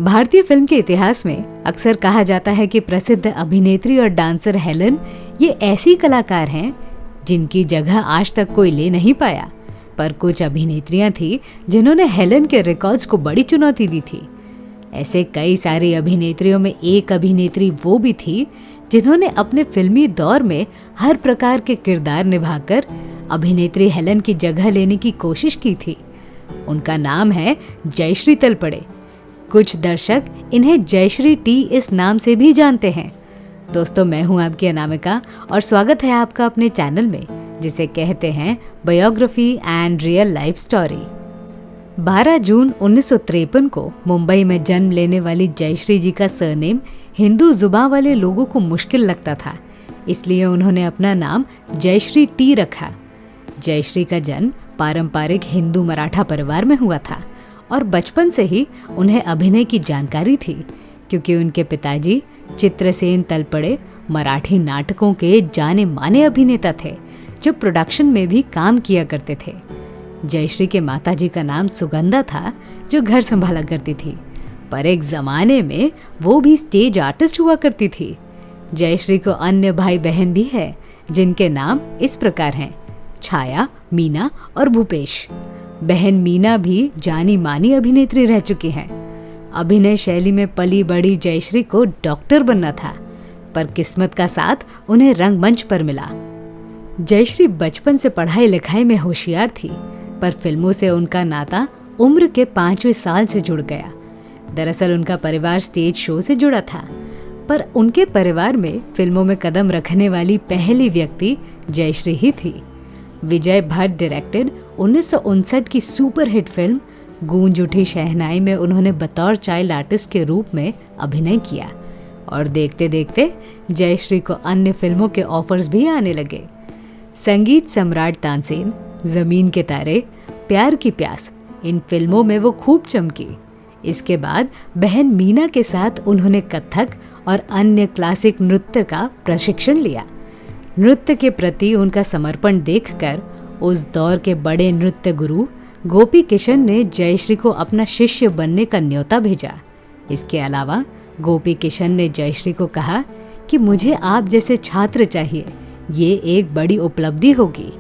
भारतीय फिल्म के इतिहास में अक्सर कहा जाता है कि प्रसिद्ध अभिनेत्री और डांसर हेलन ये ऐसी कलाकार हैं जिनकी जगह आज तक कोई ले नहीं पाया। पर कुछ अभिनेत्रियां थी जिन्होंने हेलन के रिकॉर्ड्स को बड़ी चुनौती दी थी। ऐसे कई सारी अभिनेत्रियों में एक अभिनेत्री वो भी थी जिन्होंने अपने फिल्मी दौर में हर प्रकार के किरदार निभाकर अभिनेत्री हेलन की जगह लेने की कोशिश की थी। उनका नाम है जयश्री तलपड़े। कुछ दर्शक इन्हें जयश्री टी इस नाम से भी जानते हैं। दोस्तों, मैं हूं आपकी अनामिका और स्वागत है आपका अपने चैनल में जिसे कहते हैं biography and real life story. 12 जून 1953 को मुंबई में जन्म लेने वाली जयश्री जी का सरनेम हिंदू जुबान वाले लोगों को मुश्किल लगता था, इसलिए उन्होंने अपना नाम जयश्री टी रखा। जयश्री का जन्म पारंपरिक हिंदू मराठा परिवार में हुआ था और बचपन से ही उन्हें अभिनय की जानकारी थी, क्योंकि उनके पिताजी चित्रसेन तलपड़े मराठी नाटकों के जाने माने अभिनेता थे जो प्रोडक्शन में भी काम किया करते थे। जयश्री के माताजी का नाम सुगंधा था जो घर संभाला करती थी, पर एक जमाने में वो भी स्टेज आर्टिस्ट हुआ करती थी। जयश्री को अन्य भाई बहन भी है जिनके नाम इस प्रकार हैं: छाया, मीना और भूपेश। बहन मीना भी जानी मानी अभिनेत्री रह चुकी हैं। अभिनय शैली में पली बड़ी जयश्री को डॉक्टर बनना था, पर किस्मत का साथ उन्हें रंगमंच पर मिला। जयश्री बचपन से पढ़ाई लिखाई में होशियार थी, पर फिल्मों से उनका नाता उम्र के 5वें साल से जुड़ गया। दरअसल उनका परिवार स्टेज शो से जुड़ा था, पर उनके परिवार में फिल्मों में कदम रखने वाली पहली व्यक्ति जयश्री ही थी। विजय भट्ट डायरेक्टेड 1959 की सुपरहिट फिल्म गूंज उठी शहनाई में उन्होंने बतौर चाइल्ड आर्टिस्ट के रूप में अभिनय किया और देखते देखते जयश्री को अन्य फिल्मों के ऑफर्स भी आने लगे। संगीत सम्राट तानसेन, जमीन के तारे, प्यार की प्यास, इन फिल्मों में वो खूब चमकी। इसके बाद बहन मीना के साथ उन्होंने कथक और अन्य क्लासिक नृत्य का प्रशिक्षण लिया। नृत्य के प्रति उनका समर्पण देखकर उस दौर के बड़े नृत्य गुरु गोपी किशन ने जयश्री को अपना शिष्य बनने का न्योता भेजा। इसके अलावा गोपी किशन ने जयश्री को कहा कि मुझे आप जैसे छात्र चाहिए, ये एक बड़ी उपलब्धि होगी।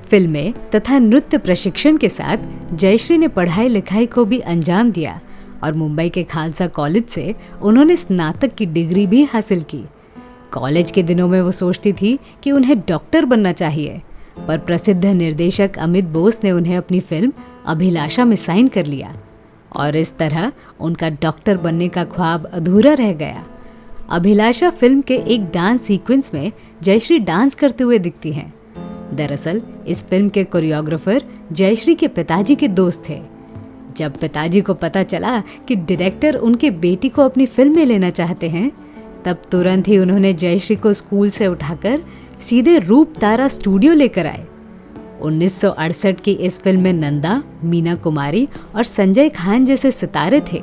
फिल्में तथा नृत्य प्रशिक्षण के साथ जयश्री ने पढ़ाई लिखाई को भी अंजाम दिया और मुंबई के खालसा कॉलेज से उन्होंने स्नातक की डिग्री भी हासिल की। कॉलेज के दिनों में वो सोचती थी कि उन्हें डॉक्टर बनना चाहिए, पर प्रसिद्ध निर्देशक अमित बोस ने उन्हें अपनी फिल्म अभिलाषा में साइन कर लिया और इस तरह उनका डॉक्टर बनने का ख्वाब अधूरा रह गया। अभिलाषा फिल्म के एक डांस सीक्वेंस में जयश्री डांस करते हुए दिखती हैं। दरअसल इस फिल्म के कोरियोग्राफर जयश्री के पिताजी के दोस्त थे। जब पिताजी को पता चला कि डायरेक्टर उनके बेटी को अपनी फिल्म में लेना चाहते हैं, तब तुरंत ही उन्होंने जयश्री को स्कूल से उठाकर सीधे रूप तारा स्टूडियो लेकर आए। 1968 की इस फिल्म में नंदा, मीना कुमारी और संजय खान जैसे सितारे थे।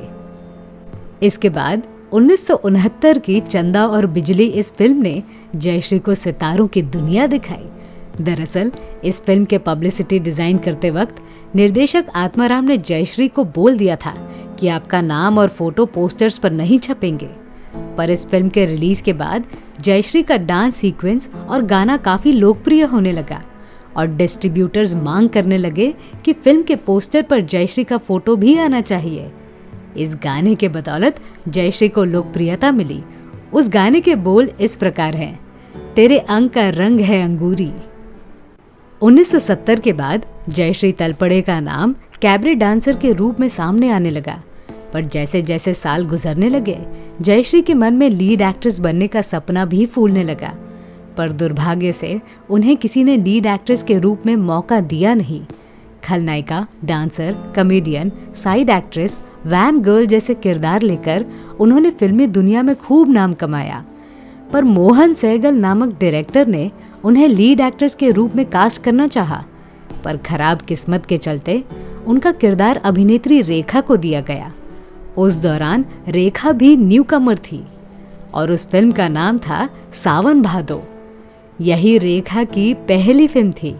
इसके बाद 1969 की चंदा और बिजली इस फिल्म ने जयश्री को सितारों की दुनिया दिखाई। दरअसल इस फिल्म के पब्लिसिटी डिजाइन करते वक्त निर्देशक आत्माराम ने जयश्री को बोल दिया था कि आपका नाम और फोटो पोस्टर्स पर नहीं छपेंगे, पर इस फिल्म के रिलीज के बाद जयश्री का डांस सीक्वेंस और गाना काफी लोकप्रिय होने लगा और डिस्ट्रीब्यूटर्स मांग करने लगे कि फिल्म के पोस्टर पर जयश्री का फोटो भी आना चाहिए। इस गाने के बदौलत जयश्री को लोकप्रियता मिली। उस गाने के बोल इस प्रकार हैं: तेरे अंग का रंग है अंगूरी। 1970 के बाद जयश्री तलपड़े का नाम कैबरे डांसर के रूप में सामने आने लगा, पर जैसे जैसे साल गुजरने लगे जयश्री के मन में लीड एक्ट्रेस बनने का सपना भी फूलने लगा, पर दुर्भाग्य से उन्हें किसी ने लीड एक्ट्रेस के रूप में मौका दिया नहीं। खलनायिका, dancer, comedian, side actress, vamp girl जैसे किरदार लेकर उन्होंने फिल्मी दुनिया में खूब नाम कमाया, पर मोहन सहगल नामक डायरेक्टर ने उन्हें लीड एक्ट्रेस के रूप में कास्ट करना चाहा, पर खराब किस्मत के चलते उनका किरदार अभिनेत्री रेखा को दिया गया। उस दौरान रेखा भी न्यूकमर थी और उस फिल्म का नाम था सावन भादो। यही रेखा की पहली फिल्म थी।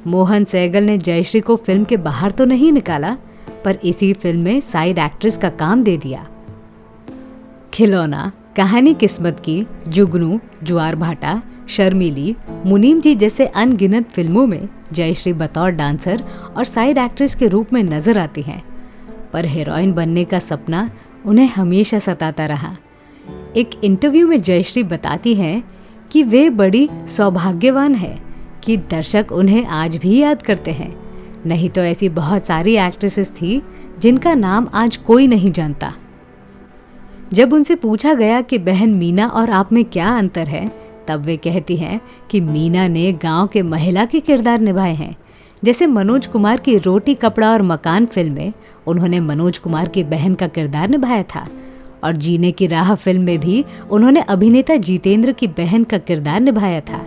मोहन सहगल ने जयश्री को फिल्म के बाहर तो नहीं निकाला, पर इसी फिल्म में साइड एक्ट्रेस का काम दे दिया। खिलौना, कहानी किस्मत की, जुगनू, ज्वार भाटा, शर्मीली, मुनीम जी जैसे अनगिनत फिल्मों में जयश्री बतौर डांसर और साइड एक्ट्रेस के रूप में नजर आती हैं, पर हीरोइन बनने का सपना उन्हें हमेशा सताता रहा। एक इंटरव्यू में जयश्री बताती हैं कि वे बड़ी सौभाग्यवान है कि दर्शक उन्हें आज भी याद करते हैं, नहीं तो ऐसी बहुत सारी एक्ट्रेसेस थी जिनका नाम आज कोई नहीं जानता। जब उनसे पूछा गया कि बहन मीना और आप में क्या अंतर है, तब वे कहती हैं कि मीना ने गांव के महिला के किरदार निभाए हैं। जैसे मनोज कुमार की रोटी कपड़ा और मकान फिल्म में उन्होंने मनोज कुमार की बहन का किरदार निभाया था, और जीने की राह फिल्म में भी उन्होंने अभिनेता जितेंद्र की बहन का किरदार निभाया था।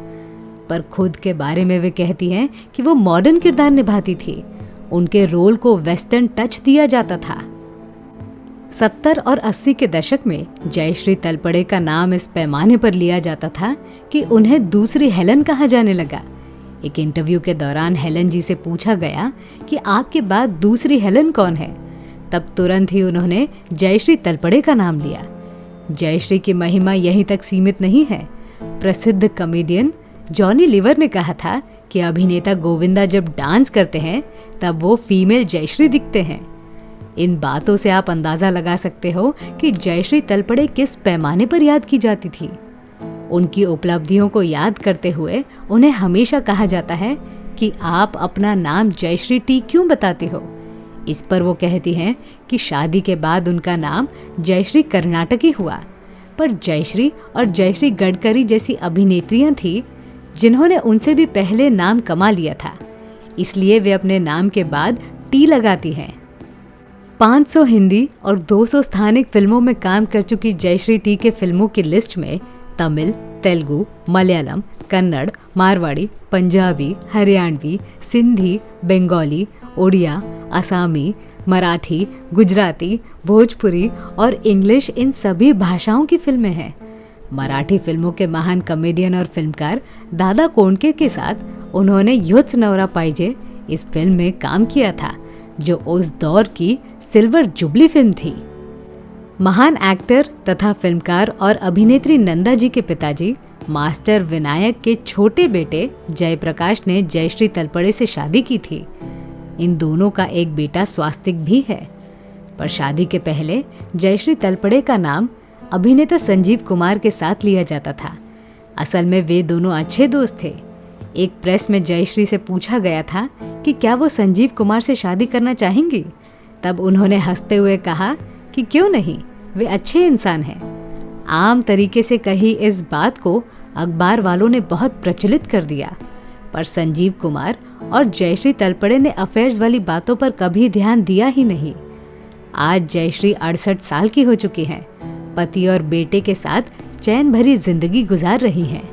पर खुद के बारे में वे कहती हैं कि वो मॉडर्न किरदार निभाती थी, उनके रोल को वेस्टर्न टच दिया जाता था। 70 और 80 के दशक में जयश्री तलपड़े का नाम इस पैमाने पर लिया जाता था कि उन्हें दूसरी हेलन कहा जाने लगा। एक इंटरव्यू के दौरान हेलन जी से पूछा गया कि आपके बाद दूसरी हेलन कौन है, तब तुरंत ही उन्होंने जयश्री तलपड़े का नाम लिया। जयश्री की महिमा यहीं तक सीमित नहीं है। प्रसिद्ध कॉमेडियन जॉनी लीवर ने कहा था कि अभिनेता गोविंदा जब डांस करते हैं तब वो फीमेल जयश्री दिखते हैं। इन बातों से आप अंदाजा लगा सकते हो कि जयश्री तलपड़े किस पैमाने पर याद की जाती थी। उनकी उपलब्धियों को याद करते हुए उन्हें हमेशा कहा जाता है कि आप अपना नाम जयश्री टी क्यों बताते हो। इस पर वो कहती हैं कि शादी के बाद उनका नाम जयश्री कर्नाटकी हुआ, पर जयश्री और जयश्री गडकरी जैसी अभिनेत्रियां थी जिन्होंने उनसे भी पहले नाम कमा लिया था, इसलिए वे अपने नाम के बाद टी लगाती हैं। 500 हिंदी और 200 स्थानिक फिल्मों में काम कर चुकी जयश्री टी के फिल्मों की लिस्ट में तमिल, तेलुगु, मलयालम, कन्नड़, मारवाड़ी, पंजाबी, हरियाणवी, सिंधी, बंगाली, ओडिया, असमी, मराठी, गुजराती, भोजपुरी और इंग्लिश इन सभी भाषाओं की फिल्में हैं। मराठी फिल्मों के महान कॉमेडियन और फिल्मकार दादा कोंडके के साथ उन्होंने युद्ध नवरा पाइजे इस फिल्म में काम किया था, जो उस दौर की सिल्वर जुबली फिल्म थी। महान एक्टर तथा फिल्मकार और अभिनेत्री नंदा जी के पिताजी मास्टर विनायक के छोटे बेटे जयप्रकाश ने जयश्री तलपड़े से शादी की थी। इन दोनों का एक बेटा स्वास्तिक भी है। पर शादी के पहले जयश्री तलपड़े का नाम अभिनेता संजीव कुमार के साथ लिया जाता था। असल में वे दोनों अच्छे दोस्त थे। एक प्रेस में जयश्री से पूछा गया था कि क्या वो संजीव कुमार से शादी करना चाहेंगी, तब उन्होंने हंसते हुए कहा कि क्यों नहीं, वे अच्छे इंसान हैं। आम तरीके से कही इस बात को अखबार वालों ने बहुत प्रचलित कर दिया, पर संजीव कुमार और जयश्री तलपड़े ने अफेयर्स वाली बातों पर कभी ध्यान दिया ही नहीं। आज जयश्री 68 साल की हो चुकी हैं, पति और बेटे के साथ चैन भरी जिंदगी गुजार रही हैं।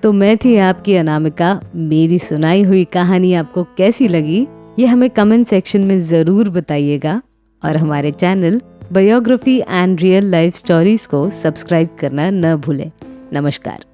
तो मैं थी आपकी अनामिका। मेरी सुनाई हुई कहानी आपको कैसी लगी, ये हमें कमेंट सेक्शन में ज़रूर बताइएगा, और हमारे channel biography and real life stories को सब्सक्राइब करना न भूलें। नमस्कार।